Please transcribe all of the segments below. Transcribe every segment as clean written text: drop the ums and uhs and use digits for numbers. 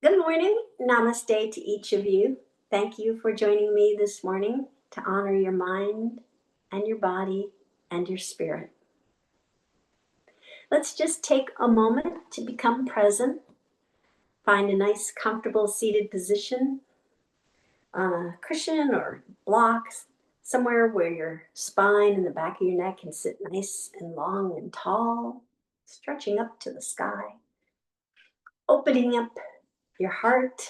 Good morning. Namaste to each of you. Thank you for joining me this morning to honor your mind and your body and your spirit. Let's just take a moment to become present. Find a nice, comfortable seated position on a cushion or blocks, somewhere where your spine and the back of your neck can sit nice and long and tall, stretching up to the sky, opening up your heart,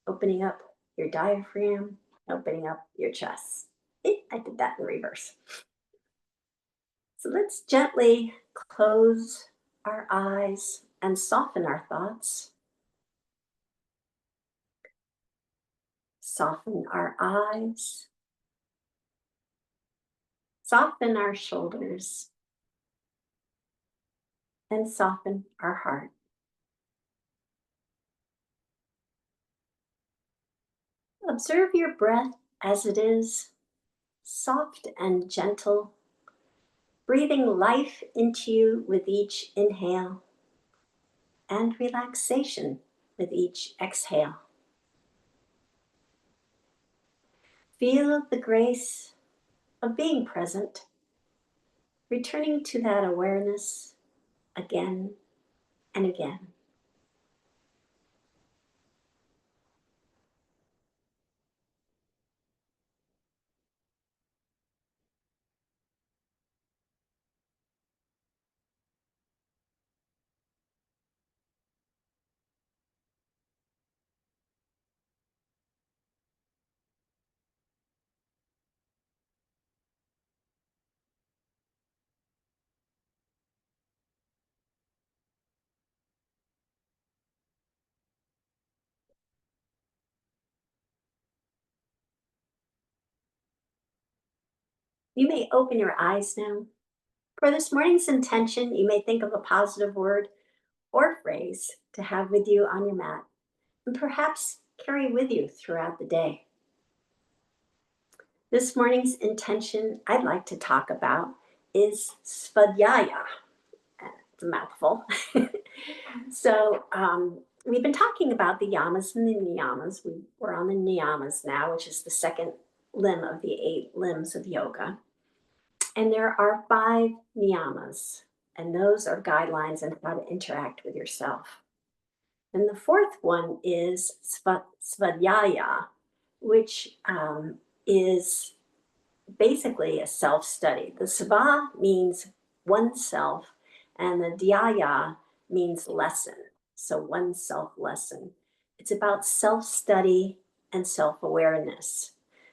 opening up your diaphragm, opening up your chest. I did that in reverse. So let's gently close our eyes and soften our thoughts. Soften our eyes. Soften our shoulders. And soften our heart. Observe your breath as it is, soft and gentle, breathing life into you with each inhale and relaxation with each exhale. Feel the grace of being present, returning to that awareness again and again. You may open your eyes now. For this morning's intention, you may think of a positive word or phrase to have with you on your mat and perhaps carry with you throughout the day. This morning's intention I'd like to talk about is Svadhyaya. It's a mouthful. We've been talking about the yamas and the niyamas. We're on the niyamas now, which is the second limb of the 8 limbs of yoga. And there are 5 niyamas, and those are guidelines on how to interact with yourself. And the fourth one is Svadhyaya, which is basically a self-study. The sva means oneself, and the dhyaya means lesson. So oneself lesson. It's about self-study and self-awareness,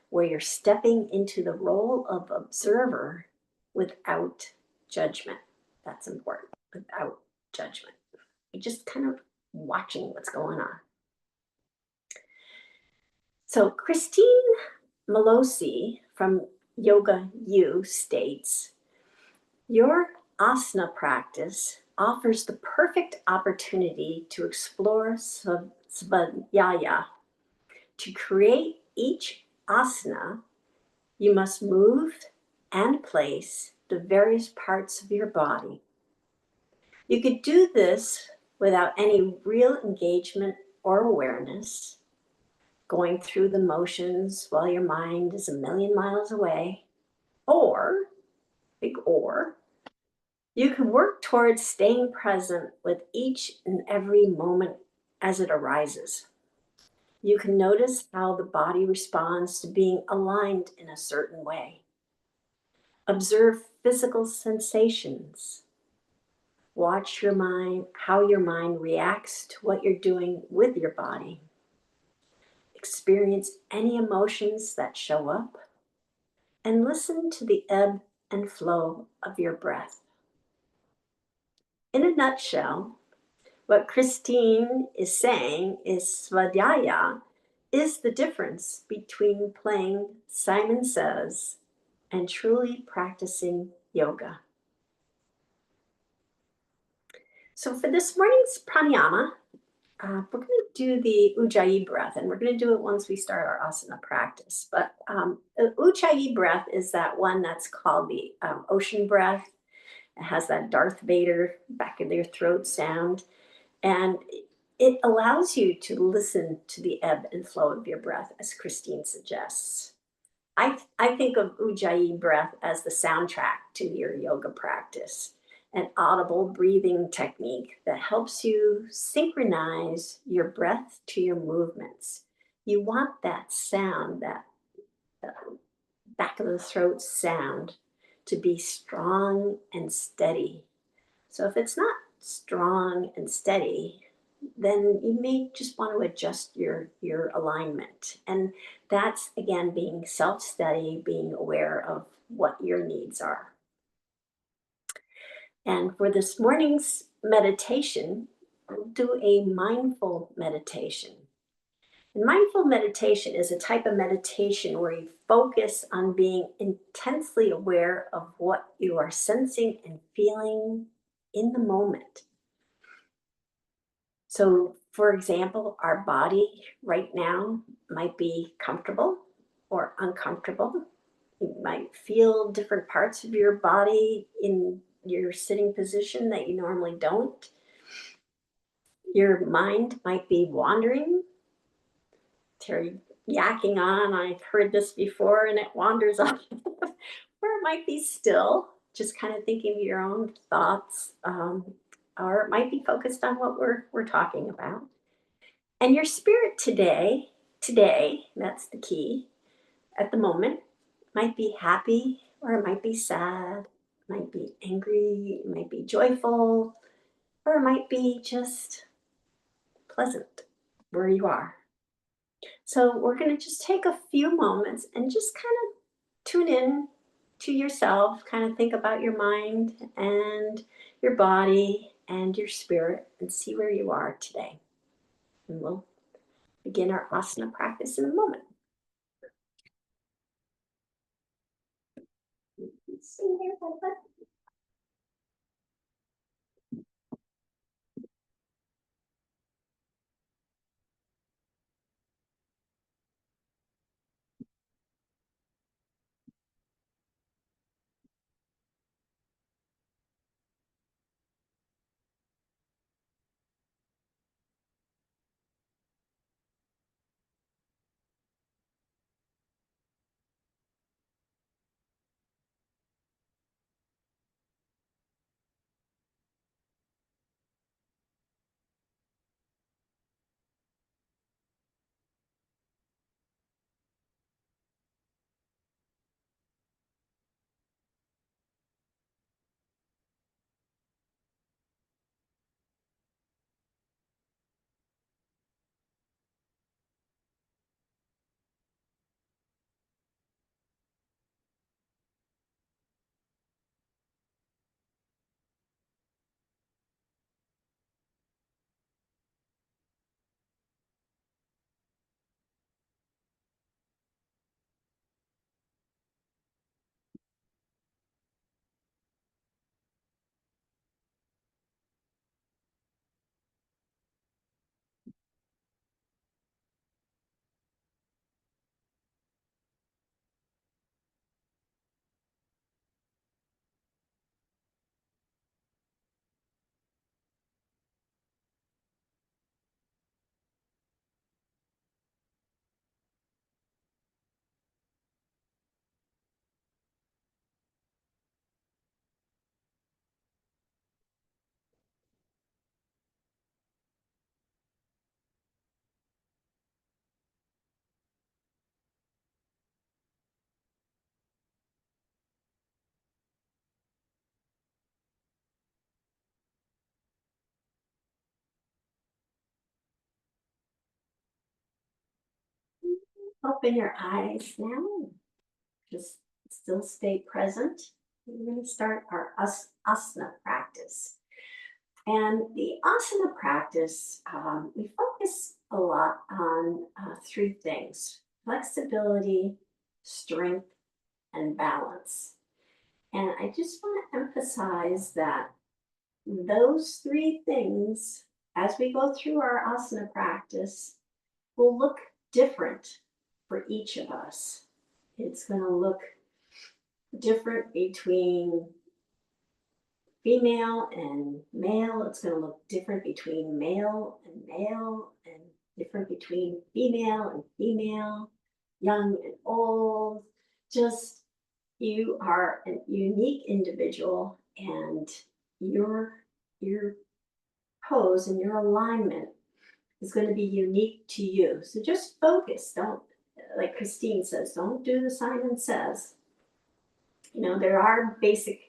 where you're stepping into the role of observer without judgment. That's important, without judgment. You're just kind of watching what's going on. So Christine Malosi from Yoga U states, your asana practice offers the perfect opportunity to explore Svadhyaya. To create each asana, you must move and place the various parts of your body. You could do this without any real engagement or awareness, going through the motions while your mind is a million miles away, or, big or, you can work towards staying present with each and every moment as it arises. You can notice how the body responds to being aligned in a certain way. Observe physical sensations. Watch your mind, how your mind reacts to what you're doing with your body. Experience any emotions that show up, and listen to the ebb and flow of your breath. In a nutshell, what Christine is saying is Svadhyaya is the difference between playing Simon Says and truly practicing yoga. So for this morning's pranayama, we're going to do the Ujjayi breath, and we're going to do it once we start our asana practice. But the Ujjayi breath is that one that's called the ocean breath. It has that Darth Vader back of their throat sound. And it allows you to listen to the ebb and flow of your breath, as Christine suggests. I think of Ujjayi Breath as the soundtrack to your yoga practice, an audible breathing technique that helps you synchronize your breath to your movements. You want that sound, that back of the throat sound, to be strong and steady. So if it's not strong and steady, then you may just want to adjust your alignment. And that's again being self-study, being aware of what your needs are. And for this morning's meditation, we'll do a mindful meditation. And mindful meditation is a type of meditation where you focus on being intensely aware of what you are sensing and feeling in the moment. So, for example, our body right now might be comfortable or uncomfortable. You might feel different parts of your body in your sitting position that you normally don't. Your mind might be wandering. Terry yakking on, I've heard this before, and it wanders off. Or it might be still, just kind of thinking of your own thoughts, or it might be focused on what we're talking about. And your spirit today, that's the key, at the moment, might be happy or it might be sad, it might be angry, it might be joyful, or it might be just pleasant where you are. So we're going to just take a few moments and just kind of tune in to yourself, kind of think about your mind and your body and your spirit and see where you are today. And we'll begin our asana practice in a moment. See here, Bubba? Open your eyes now. Just still stay present. We're going to start our asana practice. And the asana practice, we focus a lot on three things: flexibility, strength, and balance. And I just want to emphasize that those three things, as we go through our asana practice, will look different for each of us. It's going to look different between female and male. It's going to look different between male and different between female and female, young and old. Just you are a unique individual, and your pose and your alignment is going to be unique to you. So just focus. Don't, like Christine says, don't do the Simon Says. You know, there are basic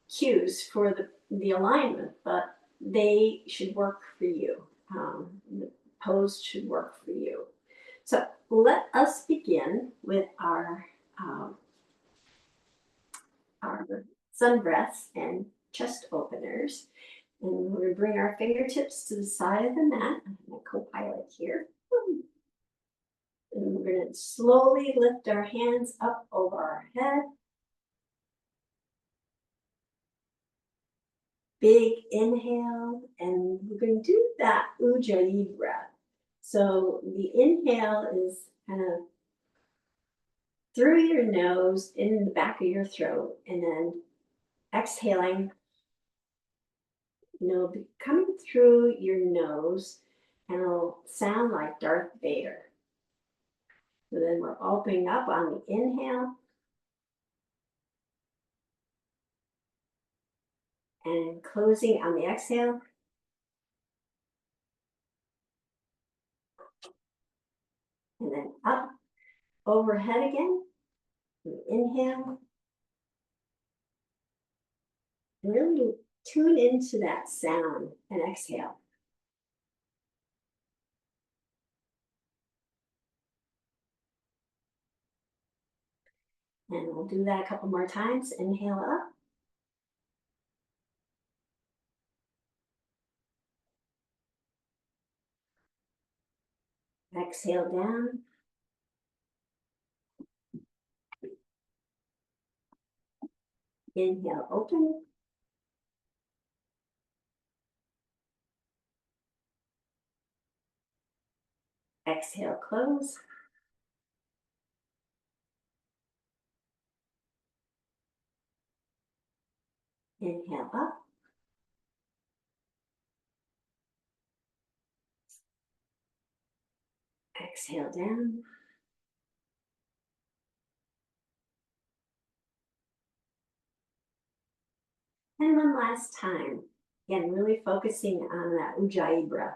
cues for the alignment, but they should work for you. The pose should work for you. So let us begin with our sun breaths and chest openers. And we're going to bring our fingertips to the side of the mat. I'm my co-pilot here. And we're going to slowly lift our hands up over our head. Big inhale, and we're going to do that Ujjayi breath. So the inhale is kind of through your nose, in the back of your throat, and then exhaling, coming through your nose, and it'll sound like Darth Vader. So then we're opening up on the inhale, and closing on the exhale. And then up, overhead again. Inhale. And really tune into that sound and exhale. And we'll do that a couple more times. Inhale up. Exhale down. Inhale, open. Exhale, close. Inhale up. Exhale down. And one last time. Again, really focusing on that Ujjayi breath.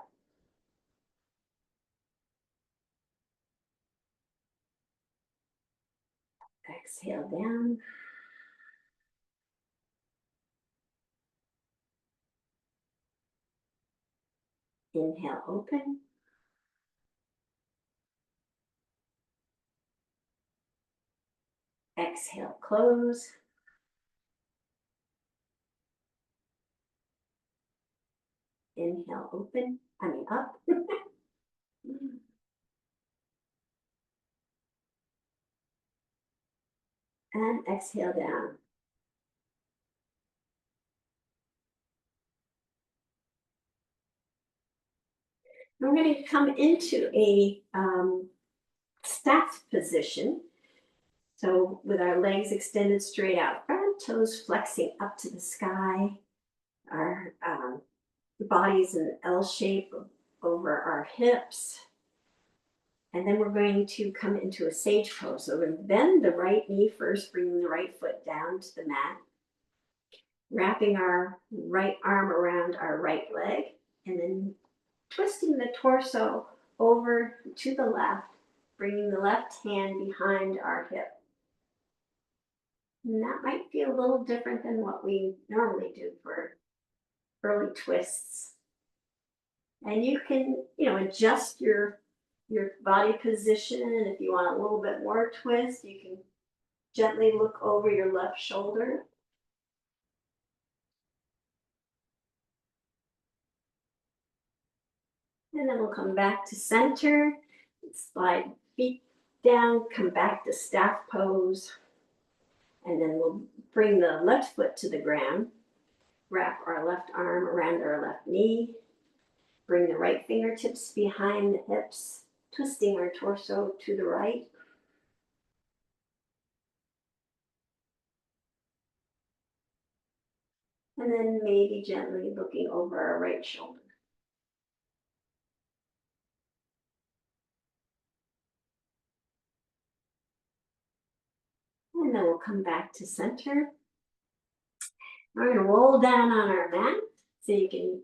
Exhale down. Inhale, open. Exhale, close. Inhale, open. Up. And exhale down. We're going to come into a staff position. So with our legs extended straight out front, toes flexing up to the sky, our bodies in an L shape over our hips. And then we're going to come into a sage pose. So we're going to bend the right knee first, bringing the right foot down to the mat, wrapping our right arm around our right leg, and then twisting the torso over to the left, bringing the left hand behind our hip. And that might feel a little different than what we normally do for early twists. And you can, adjust your body position. And if you want a little bit more twist, you can gently look over your left shoulder. And then we'll come back to center, slide feet down, come back to staff pose. And then we'll bring the left foot to the ground, wrap our left arm around our left knee, bring the right fingertips behind the hips, twisting our torso to the right. And then maybe gently looking over our right shoulder. And then we'll come back to center. We're going to roll down on our mat. So you can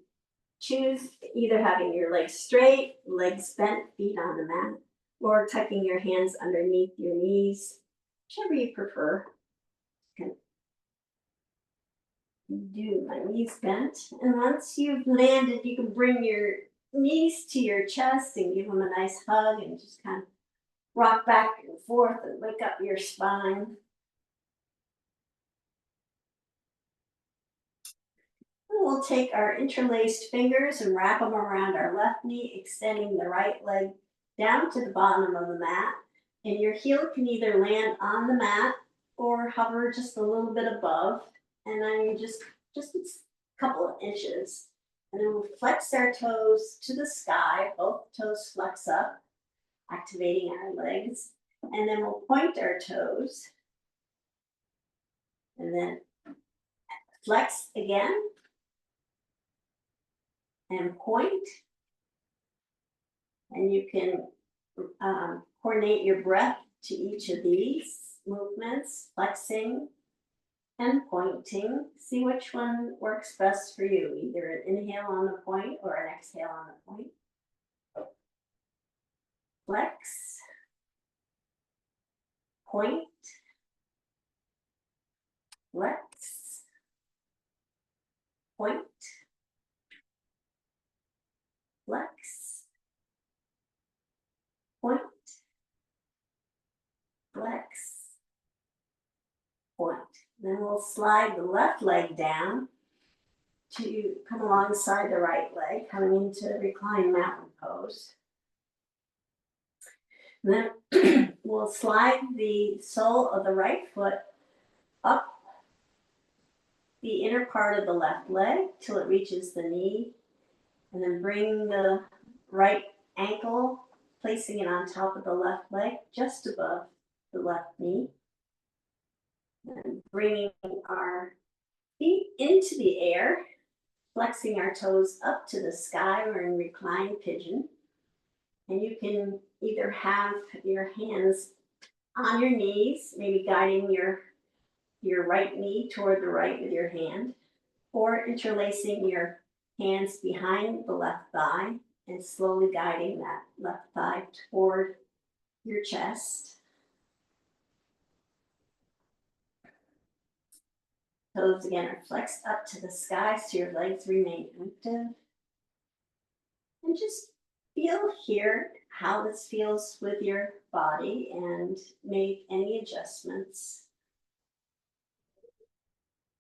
choose either having your legs straight, legs bent, feet on the mat, or tucking your hands underneath your knees, whichever you prefer. You can do my knees bent. And once you've landed, you can bring your knees to your chest and give them a nice hug and just kind of rock back and forth and wake up your spine. We'll take our interlaced fingers and wrap them around our left knee, extending the right leg down to the bottom of the mat. And your heel can either land on the mat or hover just a little bit above. And then just a couple of inches. And then we'll flex our toes to the sky. Both toes flex up, activating our legs. And then we'll point our toes. And then flex again. And point. And you can coordinate your breath to each of these movements, flexing and pointing. See which one works best for you, either an inhale on the point or an exhale on the point. Flex, point, flex, point, flex, point, flex, point. Then we'll slide the left leg down to come alongside the right leg, coming into reclined mountain pose. And then we'll slide the sole of the right foot up the inner part of the left leg till it reaches the knee, and then bring the right ankle, placing it on top of the left leg, just above the left knee. And bringing our feet into the air, flexing our toes up to the sky. We're in reclined pigeon. And you can either have your hands on your knees, maybe guiding your right knee toward the right with your hand, or interlacing your hands behind the left thigh and slowly guiding that left thigh toward your chest. Toes again are flexed up to the sky so your legs remain active. And just feel here how this feels with your body and make any adjustments.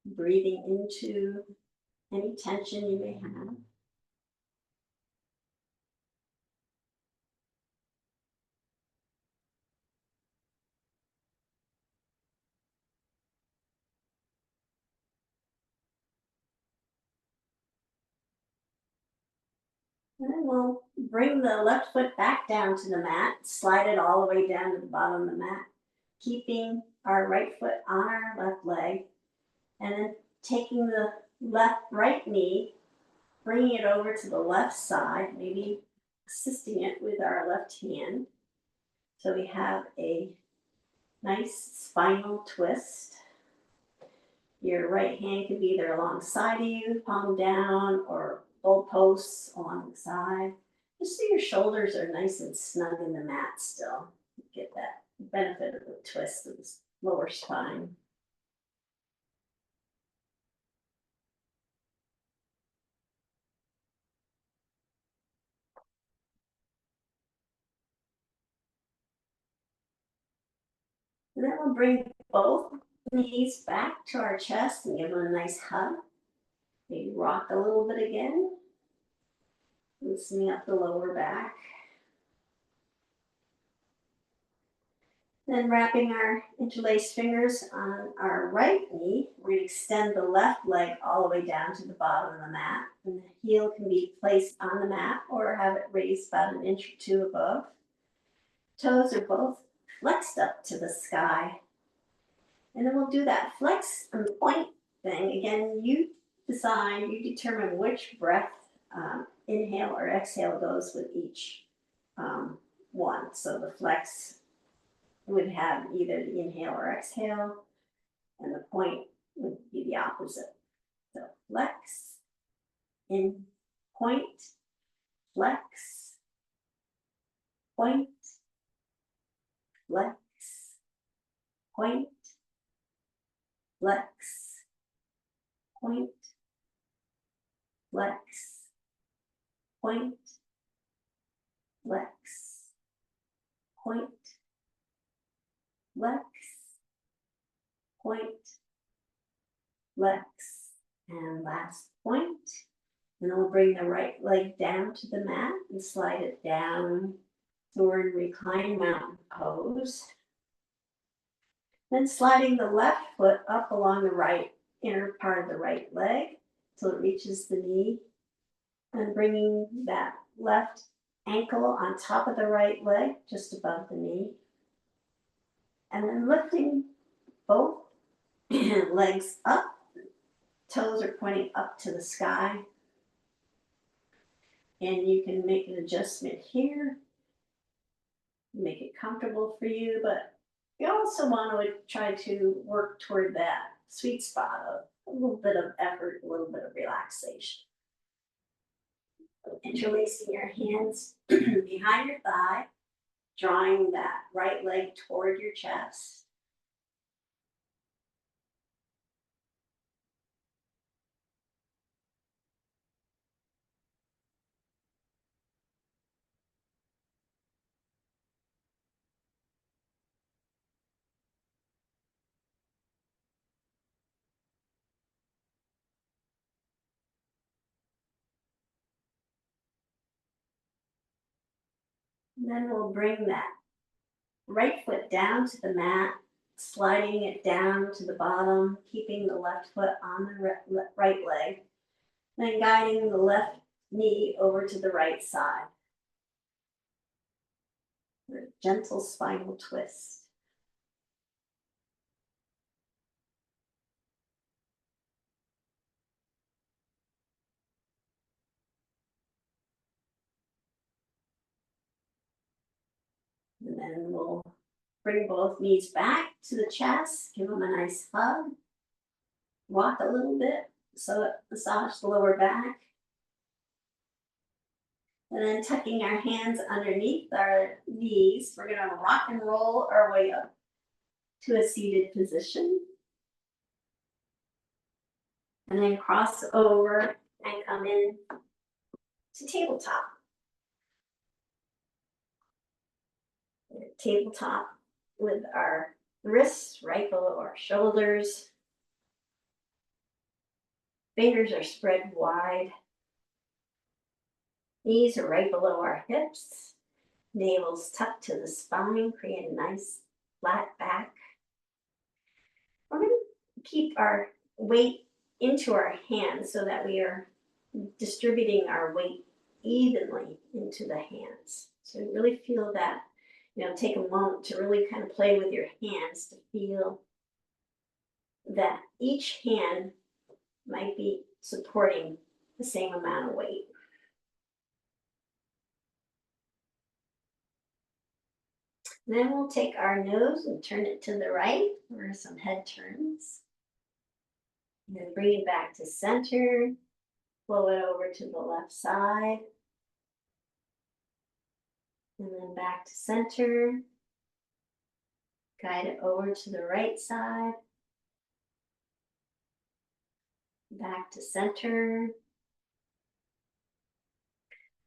Breathing into any tension you may have. And then we'll bring the left foot back down to the mat, slide it all the way down to the bottom of the mat, keeping our right foot on our left leg, and then taking the right knee, bringing it over to the left side, maybe assisting it with our left hand. So we have a nice spinal twist. Your right hand can be either alongside of you, palm down, or both posts along the side. Just so your shoulders are nice and snug in the mat still. Get that benefit of the twist of the lower spine. And then we'll bring both knees back to our chest and give them a nice hug. Maybe rock a little bit again. Loosening up the lower back. Then wrapping our interlaced fingers on our right knee, we're going to extend the left leg all the way down to the bottom of the mat. And the heel can be placed on the mat or have it raised about an inch or two above. Toes are both flexed up to the sky. And then we'll do that flex and point thing. Again, you decide, you determine which breath, inhale or exhale goes with each one. So the flex would have either the inhale or exhale, and the point would be the opposite. So flex, in, point, flex, point, flex, point, flex, point, flex, point, flex, point, flex, point, flex, and last point. And then we'll bring the right leg down to the mat and slide it down toward reclined mountain pose. Then sliding the left foot up along the right inner part of the right leg till it reaches the knee, and bringing that left ankle on top of the right leg, just above the knee. And then lifting both legs up, toes are pointing up to the sky. And you can make an adjustment here, make it comfortable for you, but you also want to try to work toward that sweet spot of a little bit of effort, a little bit of relaxation. Interlacing your hands behind your thigh, drawing that right leg toward your chest. And then we'll bring that right foot down to the mat, sliding it down to the bottom, keeping the left foot on the right leg, then guiding the left knee over to the right side. A gentle spinal twist. And then we'll bring both knees back to the chest, give them a nice hug, rock a little bit so it massages the lower back. And then tucking our hands underneath our knees, we're going to rock and roll our way up to a seated position. And then cross over and come in to tabletop. Tabletop with our wrists right below our shoulders. Fingers are spread wide. Knees are right below our hips. Navel's tucked to the spine, create a nice flat back. We're going to keep our weight into our hands so that we are distributing our weight evenly into the hands. So really feel that, take a moment to really kind of play with your hands to feel that each hand might be supporting the same amount of weight. Then we'll take our nose and turn it to the right for some head turns. And then bring it back to center, flow it over to the left side. And then back to center. Guide it over to the right side. Back to center.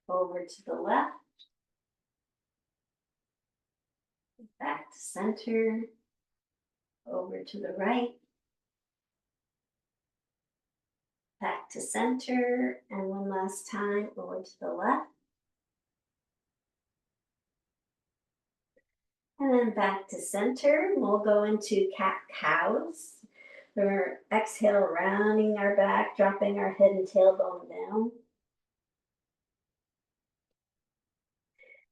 Over to the left. Back to center. Over to the right. Back to center. And one last time over to the left. And then back to center. We'll go into cat-cows. We're exhale, rounding our back, dropping our head and tailbone down.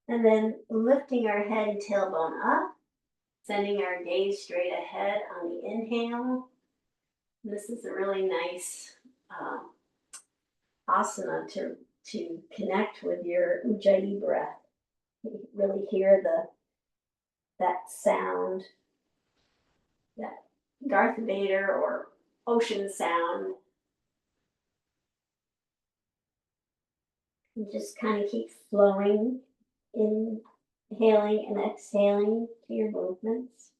And then lifting our head and tailbone up, sending our gaze straight ahead on the inhale. This is a really nice asana to connect with your Ujjayi breath. You really hear that sound, that Darth Vader or ocean sound. And just kind of keep flowing, inhaling and exhaling to your movements.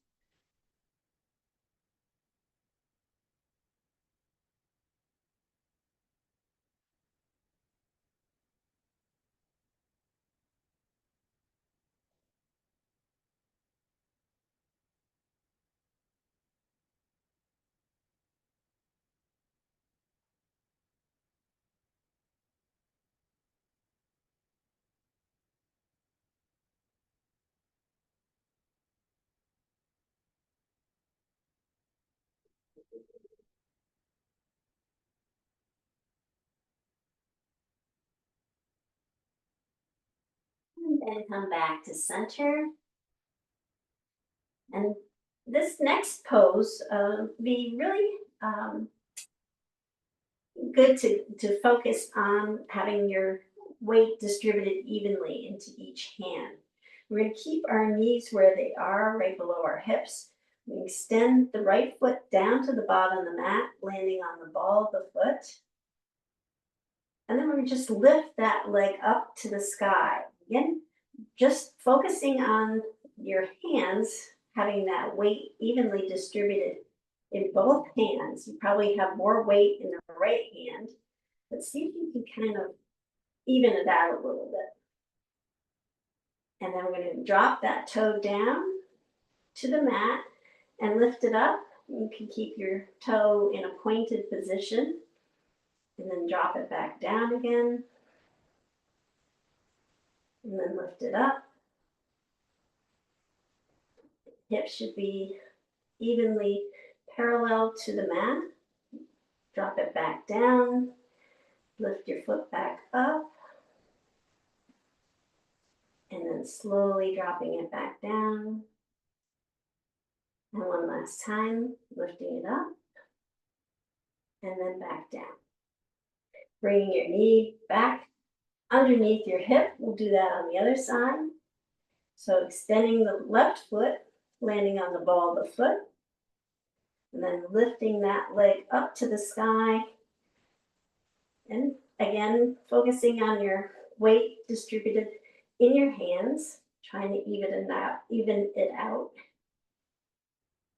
And then come back to center. And this next pose be really good to focus on having your weight distributed evenly into each hand. We're going to keep our knees where they are, right below our hips. We extend the right foot down to the bottom of the mat, landing on the ball of the foot. And then we're going to just lift that leg up to the sky. Again, just focusing on your hands, having that weight evenly distributed in both hands. You probably have more weight in the right hand, but see if you can kind of even it out a little bit. And then we're going to drop that toe down to the mat and lift it up. You can keep your toe in a pointed position and then drop it back down again. And then lift it up. Hips should be evenly parallel to the mat. Drop it back down. Lift your foot back up. And then slowly dropping it back down. And one last time, lifting it up. And then back down. Bringing your knee back underneath your hip. We'll do that on the other side. So extending the left foot, landing on the ball of the foot. And then lifting that leg up to the sky. And again, focusing on your weight distributed in your hands, trying to even it out.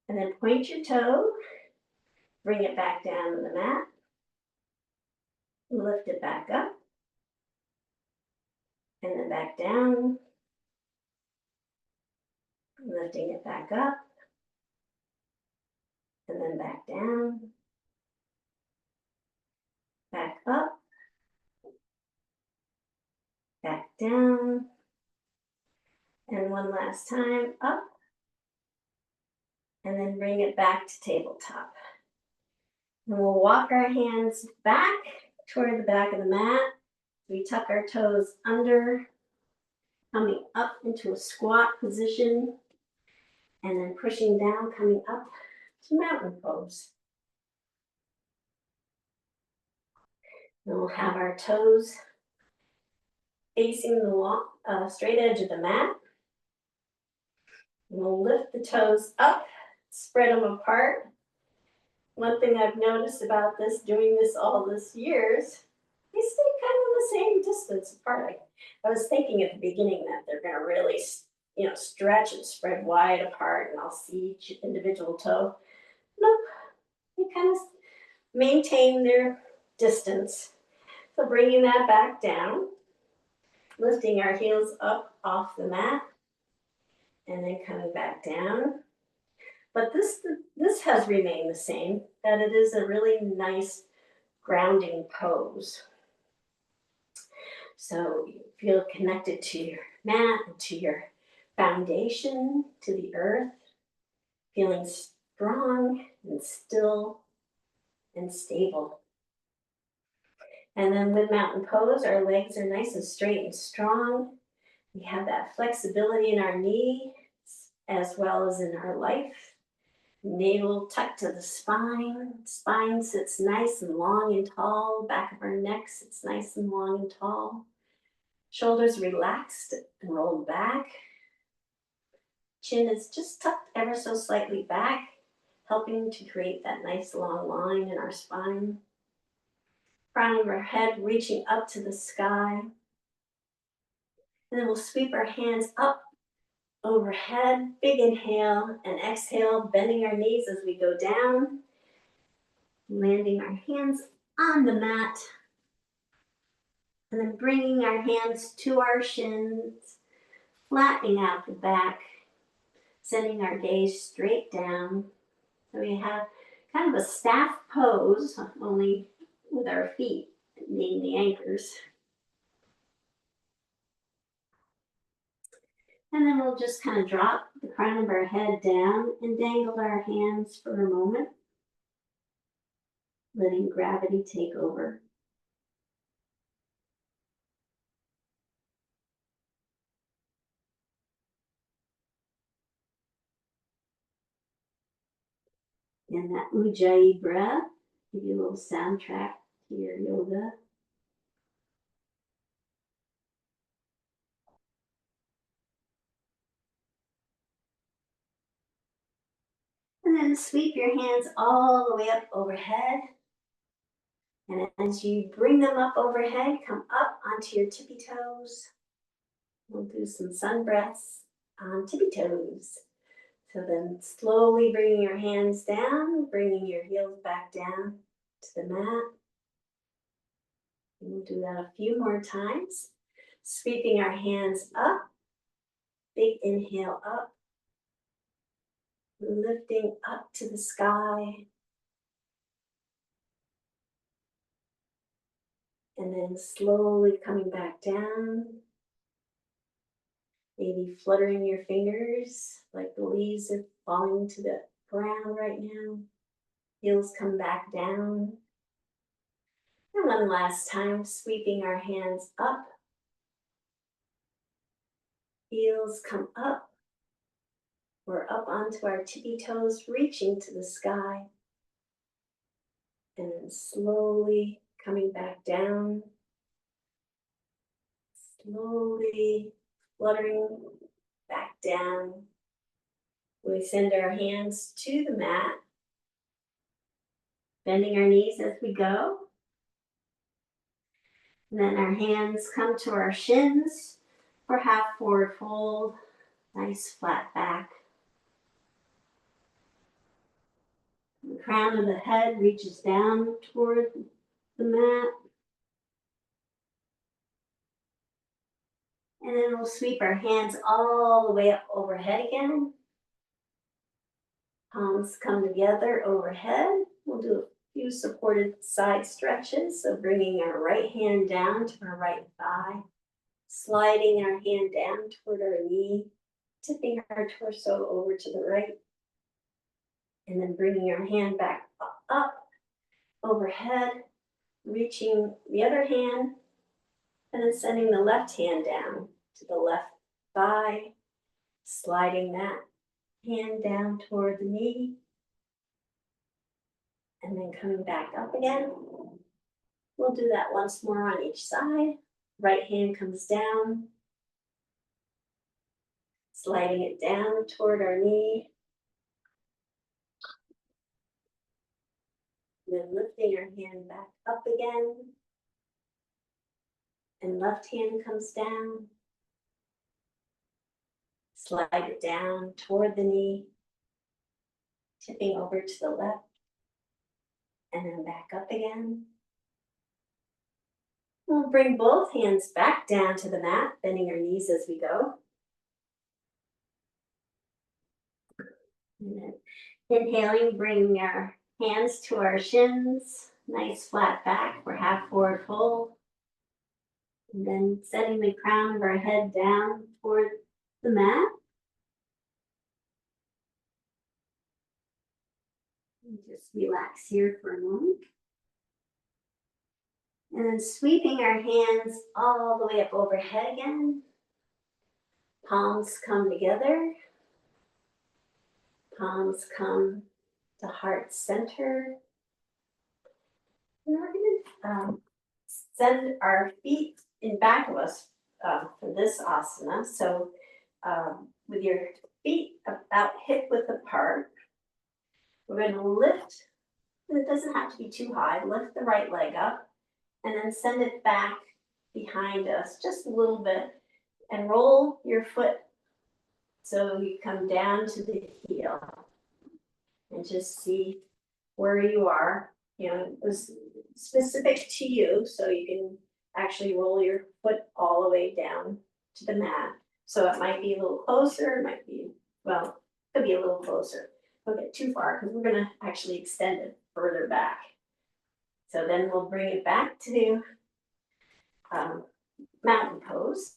And then point your toe, bring it back down to the mat, lift it back up, and then back down, lifting it back up, and then back down, back up, back down, and one last time, up, and then bring it back to tabletop. And we'll walk our hands back toward the back of the mat. We tuck our toes under, coming up into a squat position, and then pushing down, coming up to mountain pose. And we'll have our toes facing the straight edge of the mat. And we'll lift the toes up, spread them apart. One thing I've noticed about this, doing this all this years, they stay kind of the same distance apart. I was thinking at the beginning that they're going to really, stretch and spread wide apart, and I'll see each individual toe. Nope, they kind of maintain their distance. So bringing that back down, lifting our heels up off the mat, and then coming back down. But this has remained the same, that it is a really nice grounding pose. So you feel connected to your mat, to your foundation, to the earth, feeling strong and still and stable. And then with mountain pose, our legs are nice and straight and strong. We have that flexibility in our knee as well as in our life. Navel tucked to the spine. Spine sits nice and long and tall. Back of our neck sits nice and long and tall. Shoulders relaxed and rolled back. Chin is just tucked ever so slightly back, helping to create that nice long line in our spine. Crown of our head reaching up to the sky. And then we'll sweep our hands up overhead. Big inhale and exhale, bending our knees as we go down. Landing our hands on the mat. And then bringing our hands to our shins, flattening out the back, sending our gaze straight down. So we have kind of a staff pose, only with our feet being the anchors. And then we'll just kind of drop the crown of our head down and dangle our hands for a moment, letting gravity take over. And that Ujjayi Breath, give you a little soundtrack to your yoga. And then sweep your hands all the way up overhead. And as you bring them up overhead, come up onto your tippy toes. We'll do some sun breaths on tippy toes. So then slowly bringing your hands down, bringing your heels back down to the mat. And we'll do that a few more times. Sweeping our hands up. Big inhale up. Lifting up to the sky. And then slowly coming back down. Maybe fluttering your fingers like the leaves are falling to the ground right now. Heels come back down. And one last time, sweeping our hands up. Heels come up. We're up onto our tippy toes, reaching to the sky. And then slowly coming back down. Slowly fluttering back down. We send our hands to the mat, bending our knees as we go. And then our hands come to our shins for half forward fold. Nice flat back. The crown of the head reaches down toward the mat. And then we'll sweep our hands all the way up overhead again. Palms come together overhead. We'll do a few supported side stretches. So bringing our right hand down to our right thigh. Sliding our hand down toward our knee. Tipping our torso over to the right. And then bringing our hand back up overhead. Reaching the other hand. And then sending the left hand down to the left thigh. Sliding that hand down toward the knee. And then coming back up again. We'll do that once more on each side. Right hand comes down. Sliding it down toward our knee. Then lifting our hand back up again. And left hand comes down. Slide it down toward the knee. Tipping over to the left. And then back up again. We'll bring both hands back down to the mat, bending our knees as we go. And then inhaling, bringing our hands to our shins, nice flat back for half forward fold. And then setting the crown of our head down toward the mat. And just relax here for a moment. And then sweeping our hands all the way up overhead again. Palms come together. Palms come to heart center. And we're going to send our feet in back of us for this asana. So with your feet about hip width apart, we're going to lift, and it doesn't have to be too high, lift the right leg up and then send it back behind us just a little bit and roll your foot so you come down to the heel and just see where you are. You know, it was specific to you, so you can actually roll your foot all the way down to the mat. So it might be a little closer, it might be, well, it could be a little closer. Don't get too far because we're gonna actually extend it further back. So then we'll bring it back to mountain pose.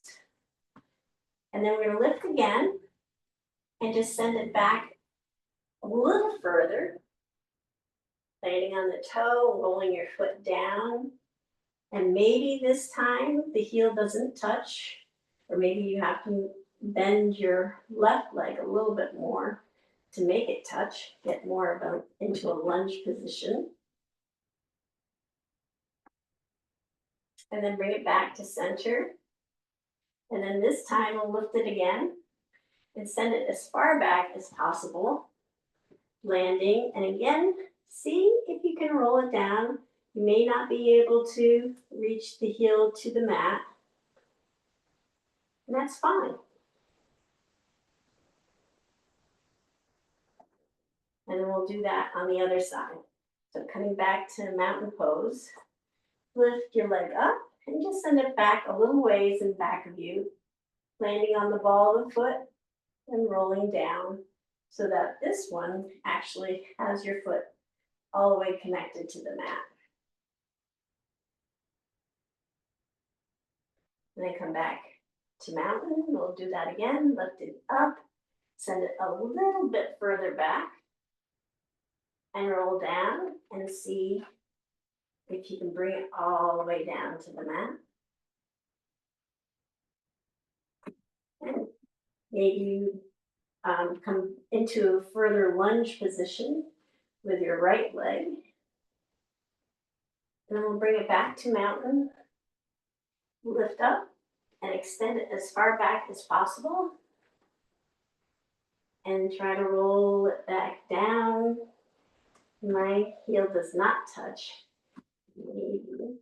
And then we're gonna lift again and just send it back a little further, landing on the toe, rolling your foot down. And maybe this time the heel doesn't touch, or maybe you have to bend your left leg a little bit more to make it touch, get more of into a lunge position. And then bring it back to center. And then this time we'll lift it again and send it as far back as possible, landing. And again, see if you can roll it down. You may not be able to reach the heel to the mat, and that's fine. And then we'll do that on the other side. So coming back to mountain pose, lift your leg up and just send it back a little ways in back of you, landing on the ball of the foot and rolling down so that this one actually has your foot all the way connected to the mat. And then come back to mountain. We'll do that again. Lift it up, send it a little bit further back, and roll down and see if you can bring it all the way down to the mat. And maybe you come into a further lunge position with your right leg. And then we'll bring it back to mountain, lift up, and extend it as far back as possible. And try to roll it back down. My heel does not touch. Maybe.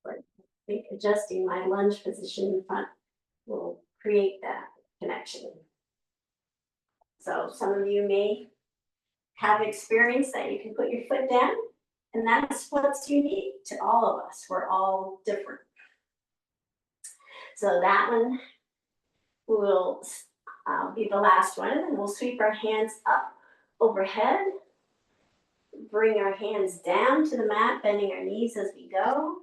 But I think adjusting my lunge position in front will create that connection. So some of you may have experience that you can put your foot down, and that's what's unique to all of us. We're all different. So that one will be the last one, and we'll sweep our hands up overhead. Bring our hands down to the mat, bending our knees as we go.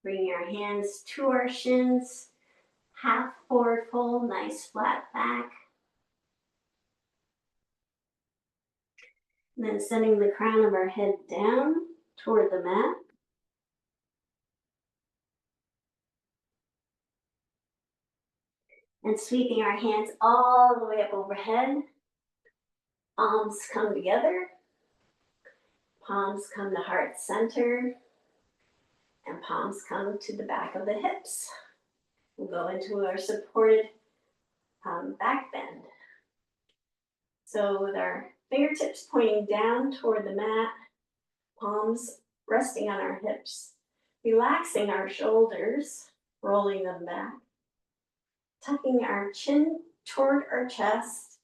Bringing our hands to our shins, half forward fold, nice flat back. And then sending the crown of our head down toward the mat. And sweeping our hands all the way up overhead. Palms come together. Palms come to heart center. And palms come to the back of the hips. We'll go into our supported back bend. So with our fingertips pointing down toward the mat, palms resting on our hips, relaxing our shoulders, rolling them back, tucking our chin toward our chest.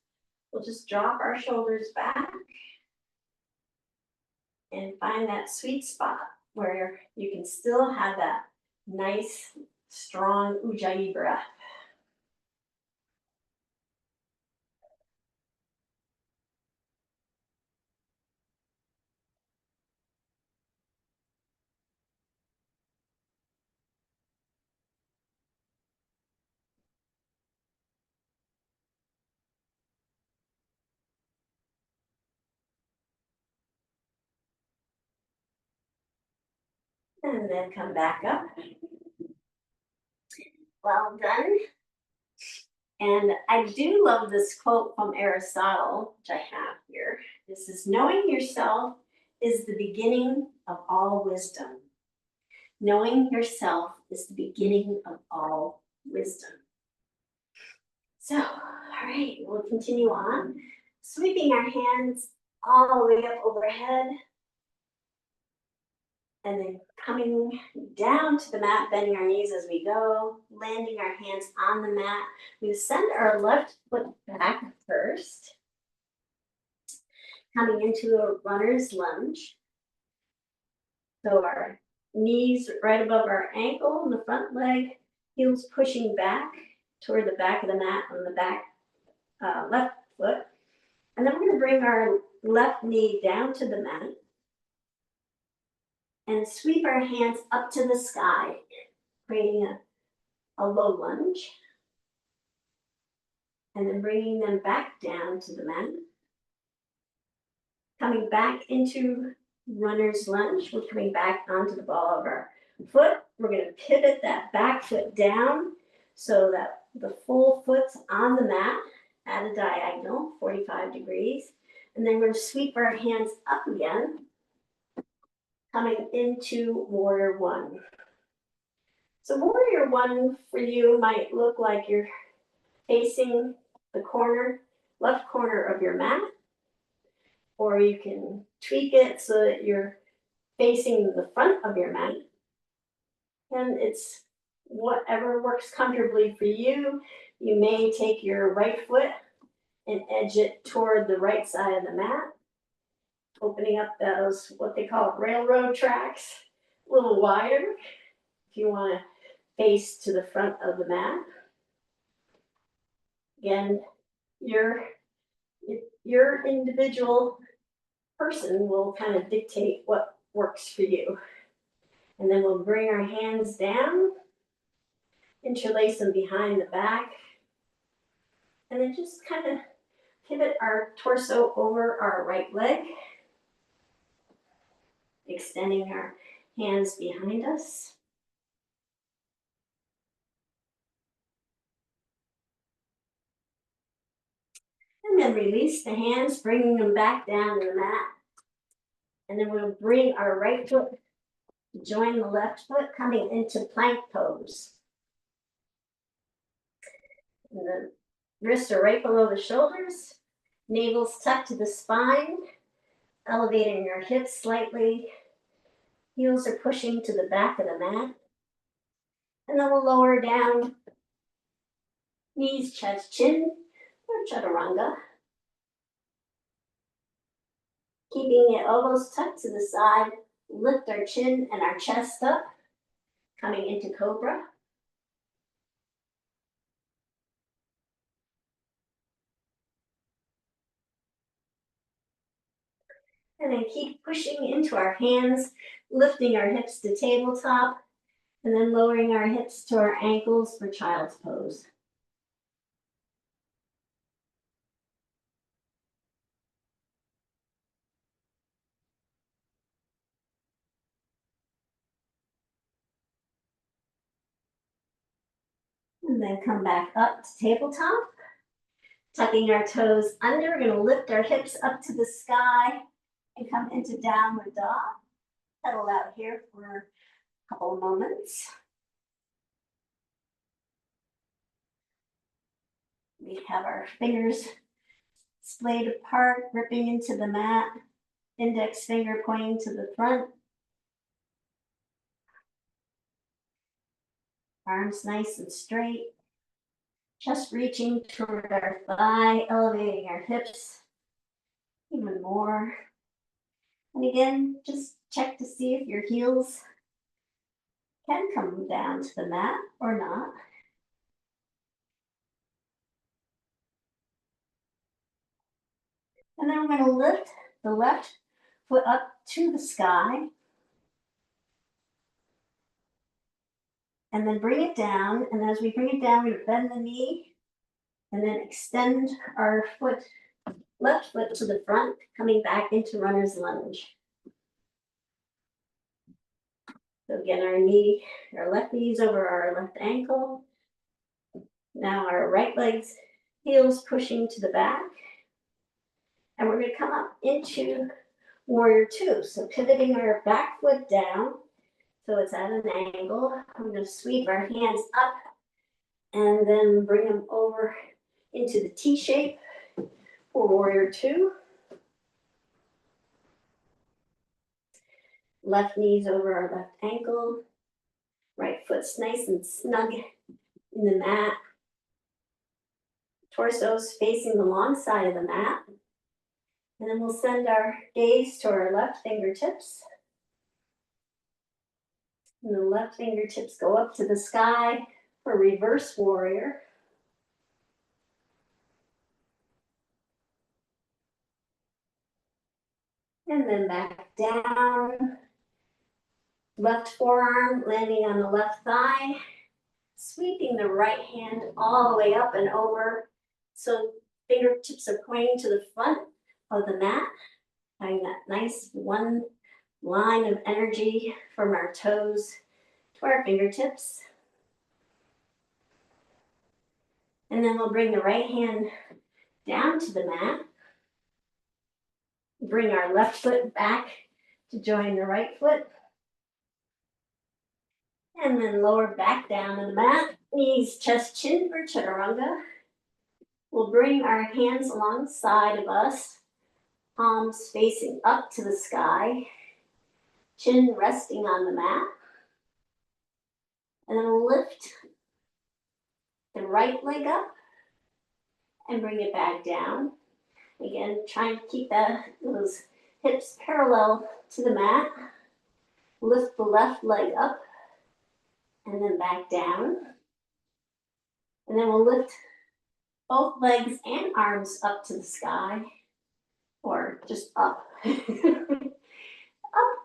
We'll just drop our shoulders back and find that sweet spot where you can still have that nice, strong Ujjayi breath. And then come back up. Well done. And I do love this quote from Aristotle, which I have here. This is knowing yourself is the beginning of all wisdom. Knowing yourself is the beginning of all wisdom. So, all right, we'll continue on. Sweeping our hands all the way up overhead. And then coming down to the mat, bending our knees as we go, landing our hands on the mat. We send our left foot back first. Coming into a runner's lunge. So our knees right above our ankle and the front leg, heels pushing back toward the back of the mat on the back left foot. And then we're going to bring our left knee down to the mat and sweep our hands up to the sky, creating a low lunge. And then bringing them back down to the mat. Coming back into runner's lunge. We're coming back onto the ball of our foot. We're going to pivot that back foot down so that the full foot's on the mat at a diagonal, 45 degrees. And then we're going to sweep our hands up again, coming into warrior one. So warrior one for you might look like you're facing the corner, left corner of your mat, or you can tweak it so that you're facing the front of your mat. And it's whatever works comfortably for you. You may take your right foot and edge it toward the right side of the mat, opening up those, what they call railroad tracks, a little wider if you want to face to the front of the mat. Again, your individual person will kind of dictate what works for you. And then we'll bring our hands down, interlace them behind the back, and then just kind of pivot our torso over our right leg, extending our hands behind us. And then release the hands, bringing them back down to the mat. And then we'll bring our right foot to join the left foot, coming into plank pose. And the wrists are right below the shoulders, navel's tucked to the spine, elevating your hips slightly. Heels are pushing to the back of the mat. And then we'll lower down, knees, chest, chin, or chaturanga. Keeping the elbows tucked to the side, lift our chin and our chest up, coming into cobra. And then keep pushing into our hands, lifting our hips to tabletop, and then lowering our hips to our ankles for child's pose. And then come back up to tabletop, tucking our toes under. We're going to lift our hips up to the sky and come into downward dog. Settle out here for a couple of moments. We have our fingers splayed apart, gripping into the mat, index finger pointing to the front. Arms nice and straight. Chest reaching toward our thigh, elevating our hips even more. And again, just check to see if your heels can come down to the mat or not. And then we're going to lift the left foot up to the sky. And then bring it down. And as we bring it down, we're going to bend the knee and then extend our foot, left foot to the front, coming back into runner's lunge. So again, our left knee's over our left ankle. Now our right leg's heels pushing to the back. And we're going to come up into warrior two. So pivoting our back foot down. So it's at an angle. I'm going to sweep our hands up and then bring them over into the T shape for warrior two. Left knee's over our left ankle. Right foot's nice and snug in the mat. Torso's facing the long side of the mat. And then we'll send our gaze to our left fingertips. And the left fingertips go up to the sky for reverse warrior. And then back down. Left forearm landing on the left thigh. Sweeping the right hand all the way up and over. So fingertips are pointing to the front of the mat. Having that nice one line of energy from our toes to our fingertips. And then we'll bring the right hand down to the mat. Bring our left foot back to join the right foot. And then lower back down on the mat. Knees, chest, chin for chaturanga. We'll bring our hands alongside of us. Palms facing up to the sky. Chin resting on the mat. And then we'll lift the right leg up and bring it back down. Again, trying to keep those hips parallel to the mat. Lift the left leg up and then back down. And then we'll lift both legs and arms up to the sky, or just up. Up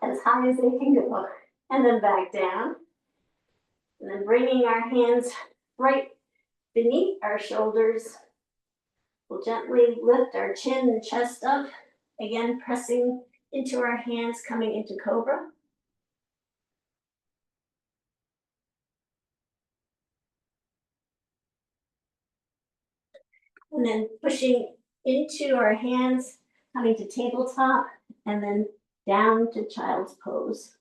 as high as they can go. And then back down. And then bringing our hands right beneath our shoulders. We'll gently lift our chin and chest up. Again, pressing into our hands, coming into cobra. And then pushing into our hands, coming to tabletop, and then down to child's pose.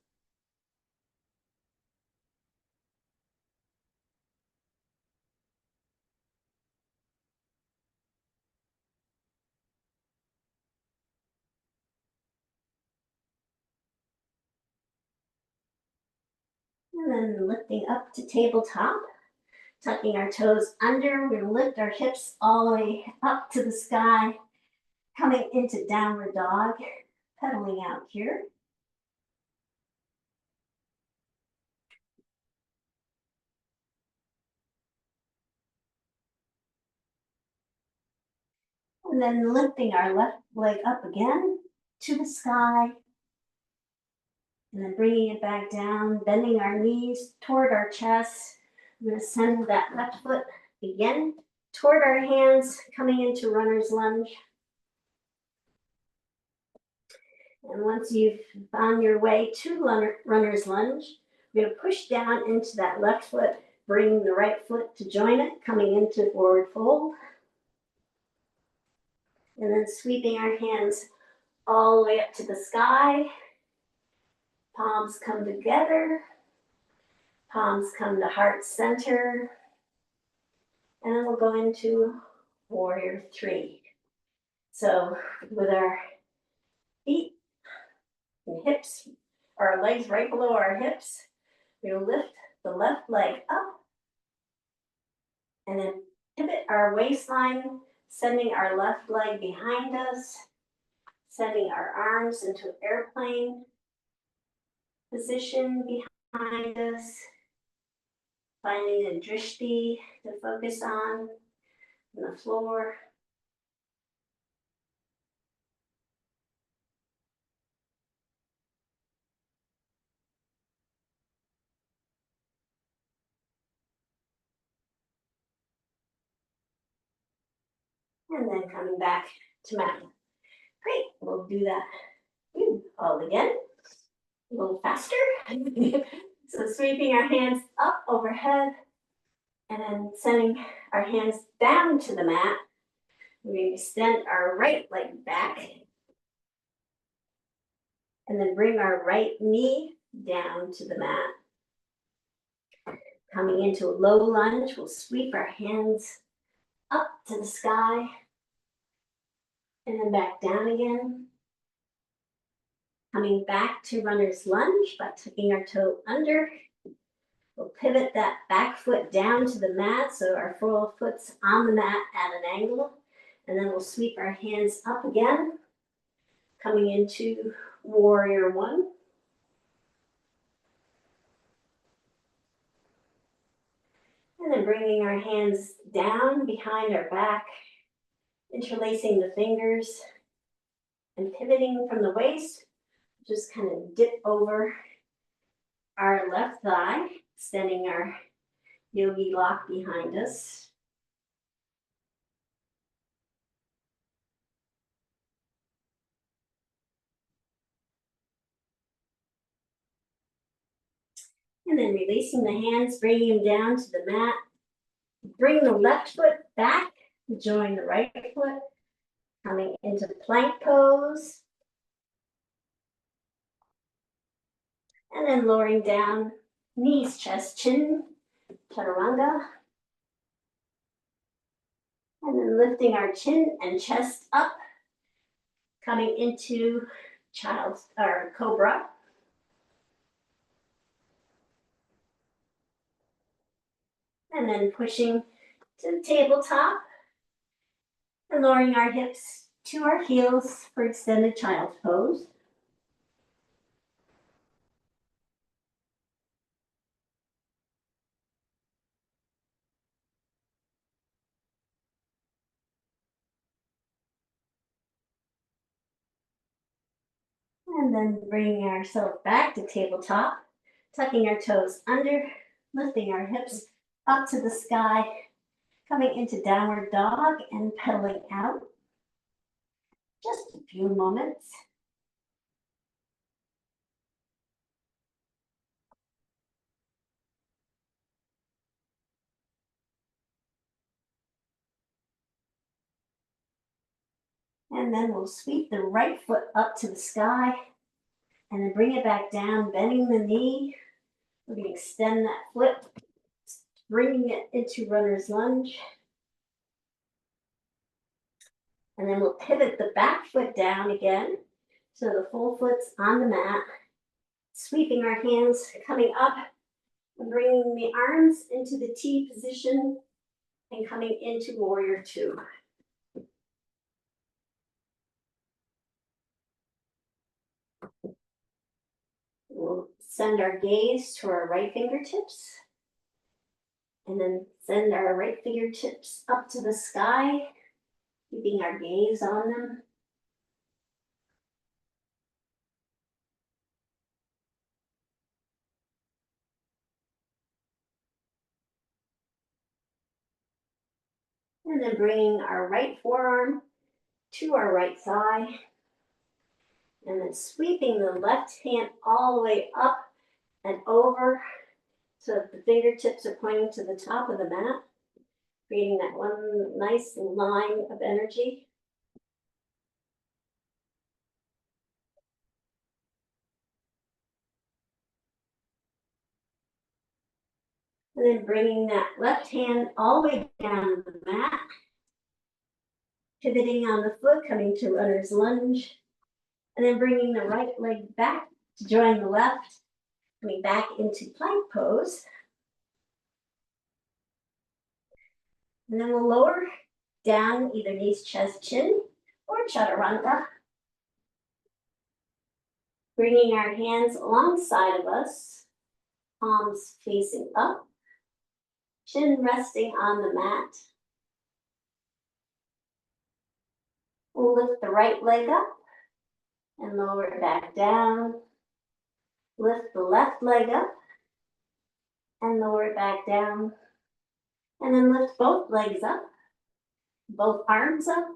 And then lifting up to tabletop, tucking our toes under. We're going to lift our hips all the way up to the sky, coming into downward dog, pedaling out here. And then lifting our left leg up again to the sky. And then bringing it back down, bending our knees toward our chest. I'm going to send that left foot again toward our hands, coming into runner's lunge. And once you've found your way to runner's lunge, we're going to push down into that left foot, bring the right foot to join it, coming into forward fold. And then sweeping our hands all the way up to the sky. Palms come together. Palms come to heart center. And then we'll go into warrior three. So with our feet and hips, or our legs right below our hips, we'll lift the left leg up and then pivot our waistline, sending our left leg behind us, sending our arms into airplane position behind us, finding a drishti to focus on the floor. And then coming back to mat. Great, we'll do that all again, a little faster. So sweeping our hands up overhead and then sending our hands down to the mat. We're going to extend our right leg back. And then bring our right knee down to the mat. Coming into a low lunge, we'll sweep our hands up to the sky. And then back down again. Coming back to runner's lunge by tucking our toe under. We'll pivot that back foot down to the mat so our foot's on the mat at an angle. And then we'll sweep our hands up again. Coming into warrior one. And then bringing our hands down behind our back, interlacing the fingers, and pivoting from the waist, just kind of dip over our left thigh, extending our yogi lock behind us. And then releasing the hands, bringing them down to the mat. Bring the left foot back, join the right foot, coming into plank pose. And then lowering down, knees, chest, chin, chaturanga. And then lifting our chin and chest up, coming into child's or cobra. And then pushing to the tabletop and lowering our hips to our heels for extended child's pose. And then bringing ourselves back to tabletop, tucking our toes under, lifting our hips up to the sky, coming into downward dog and pedaling out. Just a few moments. And then we'll sweep the right foot up to the sky and then bring it back down, bending the knee. We're going to extend that foot, bringing it into runner's lunge. And then we'll pivot the back foot down again so the full foot's on the mat. Sweeping our hands, coming up and bringing the arms into the T position and coming into warrior two. We'll send our gaze to our right fingertips and then send our right fingertips up to the sky, keeping our gaze on them. And then bringing our right forearm to our right thigh. And then sweeping the left hand all the way up and over so that the fingertips are pointing to the top of the mat, creating that one nice line of energy. And then bringing that left hand all the way down the mat, pivoting on the foot, coming to runner's lunge, and then bringing the right leg back to join the left, coming back into plank pose. And then we'll lower down either knees, chest, chin, or chaturanga. Bringing our hands alongside of us, palms facing up, chin resting on the mat. We'll lift the right leg up and lower it back down. Lift the left leg up and lower it back down. And then lift both legs up, both arms up,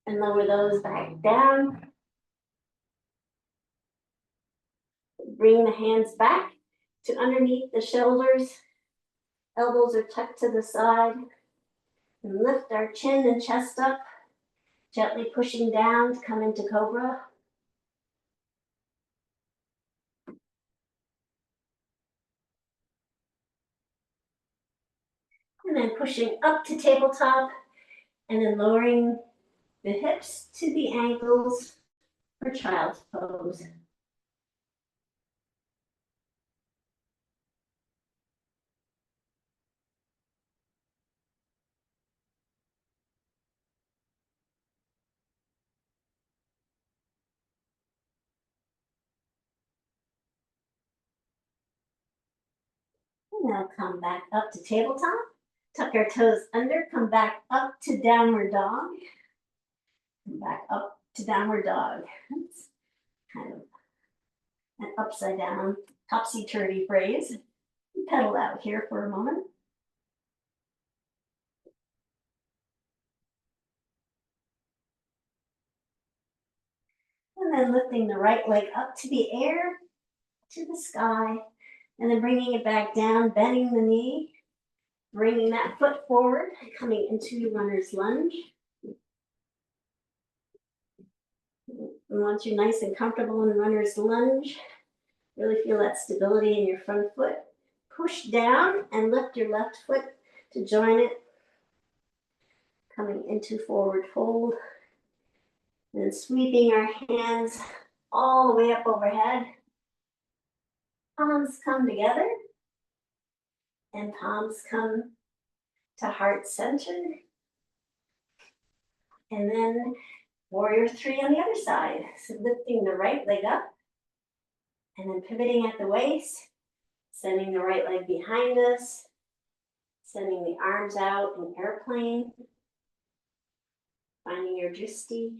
and lower those back down. Bring the hands back to underneath the shoulders Elbows are tucked to the side. And lift our chin and chest up, gently pushing down to come into cobra. And then pushing up to tabletop, and then lowering the hips to the ankles for child's pose. And now come back up to tabletop. Tuck our toes under, come back up to downward dog. Come back up to downward dog. It's kind of an upside down, topsy-turvy phrase. Pedal out here for a moment. And then lifting the right leg up to the air, to the sky, and then bringing it back down, bending the knee, bringing that foot forward, coming into runner's lunge. And once you're nice and comfortable in runner's lunge, really feel that stability in your front foot. Push down and lift your left foot to join it, coming into forward fold. And then sweeping our hands all the way up overhead. Palms come together, and palms come to heart center. And then warrior three on the other side. So lifting the right leg up, and then pivoting at the waist, sending the right leg behind us, sending the arms out in airplane, finding your drishti.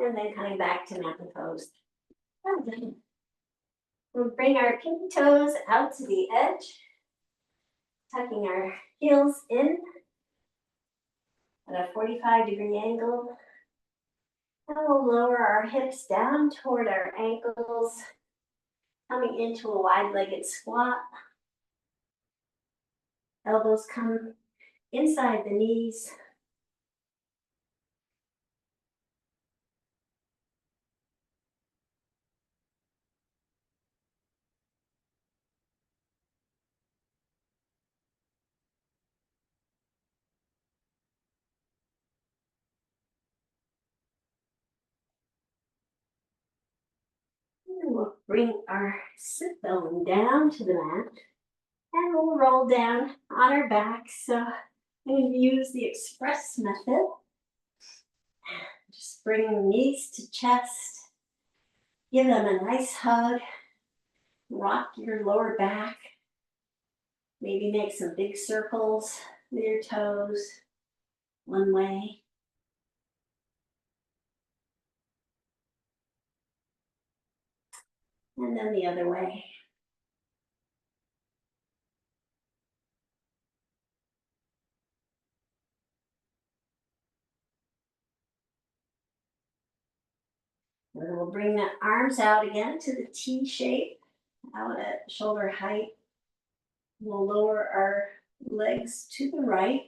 And then coming back to mountain pose. We'll bring our pinky toes out to the edge, tucking our heels in at a 45-degree angle. And we'll lower our hips down toward our ankles, coming into a wide-legged squat. Elbows come inside the knees. And we'll bring our sit bone down to the mat. And we'll roll down on our back. So we use the express method. Just bring the knees to chest. Give them a nice hug. Rock your lower back. Maybe make some big circles with your toes one way. And then the other way. And then we'll bring the arms out again to the T shape, out at shoulder height. We'll lower our legs to the right.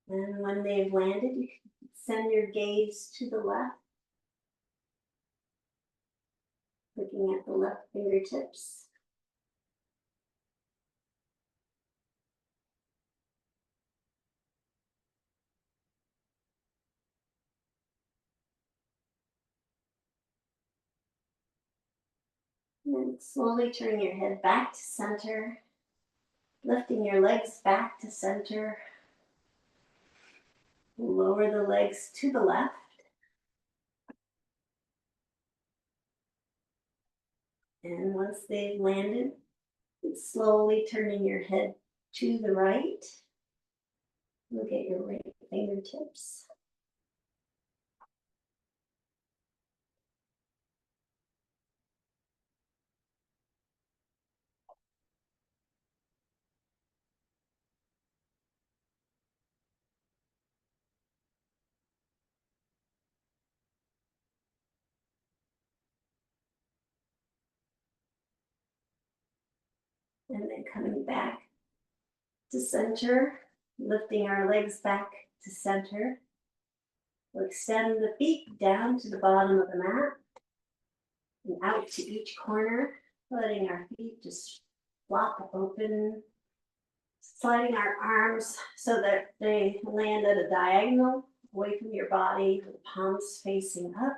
And when they've landed, you can send your gaze to the left, looking at the left fingertips. And then slowly turn your head back to center, lifting your legs back to center. Lower the legs to the left. And once they've landed, slowly turning your head to the right. Look at your right fingertips. And then coming back to center, lifting our legs back to center. We'll extend the feet down to the bottom of the mat and out to each corner, letting our feet just flop open, sliding our arms so that they land at a diagonal away from your body, with the palms facing up,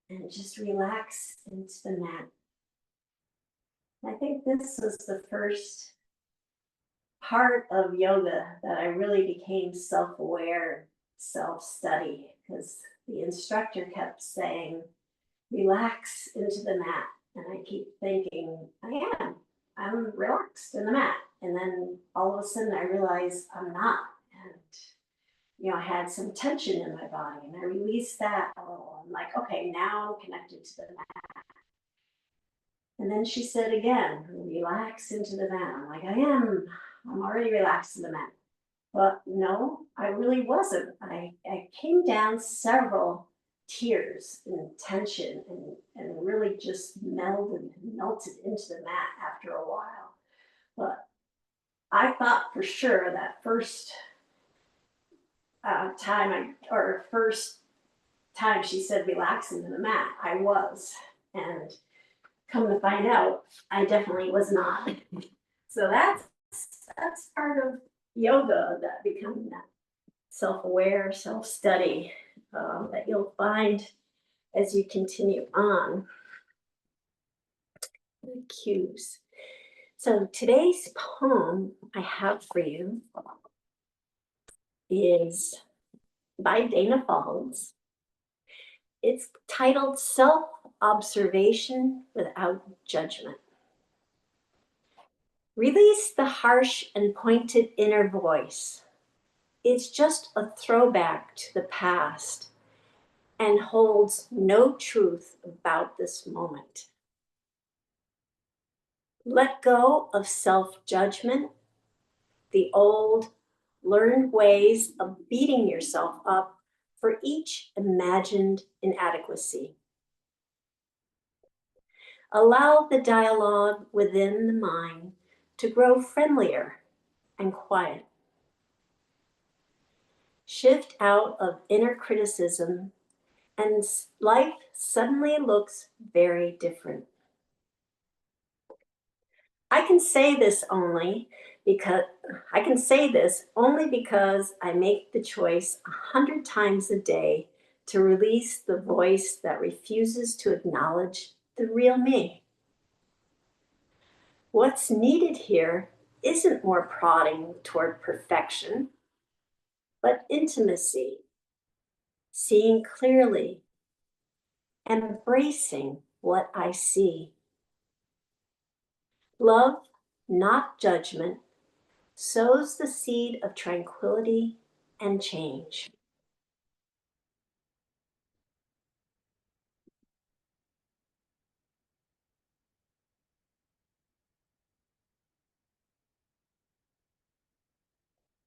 and just relax into the mat. I think this was the first part of yoga that I really became self-aware, self-study, because the instructor kept saying, relax into the mat. And I keep thinking, I'm relaxed in the mat. And then all of a sudden I realized I'm not. And, I had some tension in my body and I released that. Oh, I'm like, okay, now I'm connected to the mat. And then she said again, relax into the mat. I'm like, I'm already relaxed in the mat. But no, I really wasn't. I came down several tiers in tension and really just melted into the mat after a while. But I thought for sure that first time she said relax into the mat, I was. And come to find out, I definitely was not. So that's part of yoga, that becoming that self-aware, self-study that you'll find as you continue on. The cues. So today's poem I have for you is by Danna Faulds. It's titled Self-Observation Without Judgment. Release the harsh and pointed inner voice. It's just a throwback to the past and holds no truth about this moment. Let go of self-judgment, the old learned ways of beating yourself up for each imagined inadequacy. Allow the dialogue within the mind to grow friendlier and quiet. Shift out of inner criticism and life suddenly looks very different. I can say this only because I make the choice 100 times a day to release the voice that refuses to acknowledge the real me. What's needed here isn't more prodding toward perfection, but intimacy, seeing clearly, embracing what I see. Love, not judgment, sows the seed of tranquility and change.